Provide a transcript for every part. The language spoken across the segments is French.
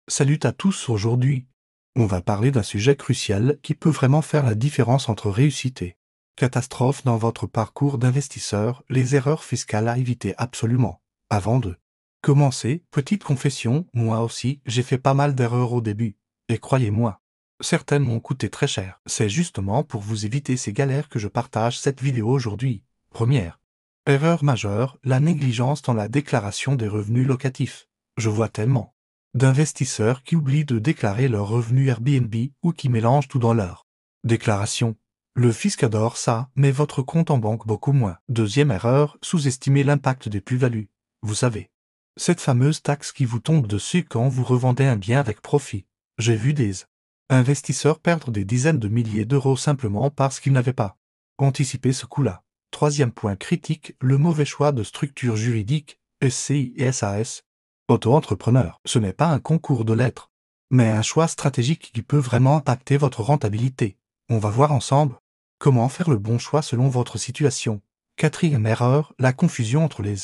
Salut à tous, aujourd'hui, on va parler d'un sujet crucial qui peut vraiment faire la différence entre réussite et catastrophe dans votre parcours d'investisseur, les erreurs fiscales à éviter absolument. Avant de commencer, petite confession, moi aussi, j'ai fait pas mal d'erreurs au début. Et croyez-moi, certaines m'ont coûté très cher. C'est justement pour vous éviter ces galères que je partage cette vidéo aujourd'hui. Première erreur majeure, la négligence dans la déclaration des revenus locatifs. Je vois tellement d'investisseurs qui oublient de déclarer leurs revenus Airbnb ou qui mélangent tout dans leur déclaration. Le fisc adore ça, mais votre compte en banque beaucoup moins. Deuxième erreur, sous-estimer l'impact des plus-values. Vous savez, cette fameuse taxe qui vous tombe dessus quand vous revendez un bien avec profit. J'ai vu des investisseurs perdre des dizaines de milliers d'euros simplement parce qu'ils n'avaient pas anticipé ce coût-là. Troisième point critique, le mauvais choix de structure juridique, SCI et SAS. Auto-entrepreneur, ce n'est pas un concours de lettres, mais un choix stratégique qui peut vraiment impacter votre rentabilité. On va voir ensemble comment faire le bon choix selon votre situation. Quatrième erreur, la confusion entre les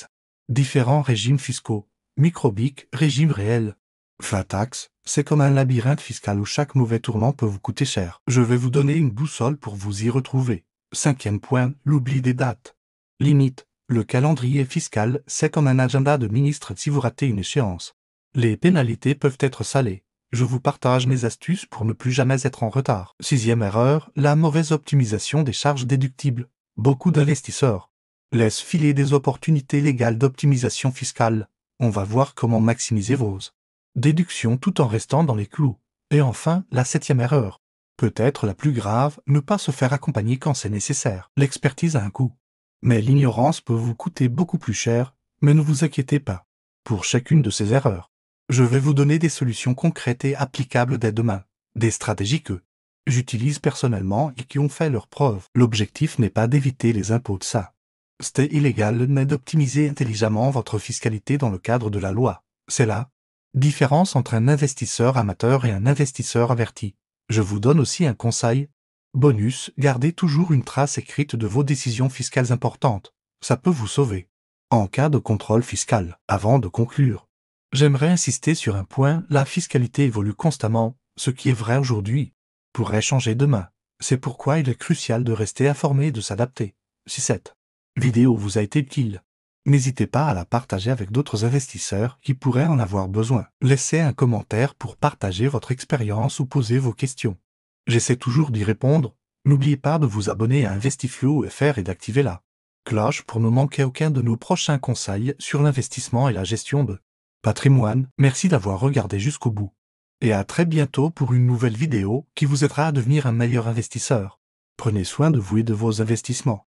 différents régimes fiscaux. Microbic, régime réel. Flat tax, c'est comme un labyrinthe fiscal où chaque mauvais tournant peut vous coûter cher. Je vais vous donner une boussole pour vous y retrouver. Cinquième point, l'oubli des dates. Limite. Le calendrier fiscal, c'est comme un agenda de ministre si vous ratez une échéance. Les pénalités peuvent être salées. Je vous partage mes astuces pour ne plus jamais être en retard. Sixième erreur, la mauvaise optimisation des charges déductibles. Beaucoup d'investisseurs laissent filer des opportunités légales d'optimisation fiscale. On va voir comment maximiser vos déductions tout en restant dans les clous. Et enfin, la septième erreur. Peut-être la plus grave, ne pas se faire accompagner quand c'est nécessaire. L'expertise a un coût. Mais l'ignorance peut vous coûter beaucoup plus cher, mais ne vous inquiétez pas. Pour chacune de ces erreurs, je vais vous donner des solutions concrètes et applicables dès demain. Des stratégies que j'utilise personnellement et qui ont fait leurs preuves. L'objectif n'est pas d'éviter les impôts de ça. C'est illégal, mais d'optimiser intelligemment votre fiscalité dans le cadre de la loi. C'est la différence entre un investisseur amateur et un investisseur averti. Je vous donne aussi un conseil. Bonus, gardez toujours une trace écrite de vos décisions fiscales importantes. Ça peut vous sauver. En cas de contrôle fiscal, avant de conclure, j'aimerais insister sur un point, la fiscalité évolue constamment, ce qui est vrai aujourd'hui pourrait changer demain. C'est pourquoi il est crucial de rester informé et de s'adapter. Si cette vidéo vous a été utile, n'hésitez pas à la partager avec d'autres investisseurs qui pourraient en avoir besoin. Laissez un commentaire pour partager votre expérience ou poser vos questions. J'essaie toujours d'y répondre. N'oubliez pas de vous abonner à Investiflow.fr et d'activer la cloche pour ne manquer aucun de nos prochains conseils sur l'investissement et la gestion de patrimoine. Merci d'avoir regardé jusqu'au bout. Et à très bientôt pour une nouvelle vidéo qui vous aidera à devenir un meilleur investisseur. Prenez soin de vous et de vos investissements.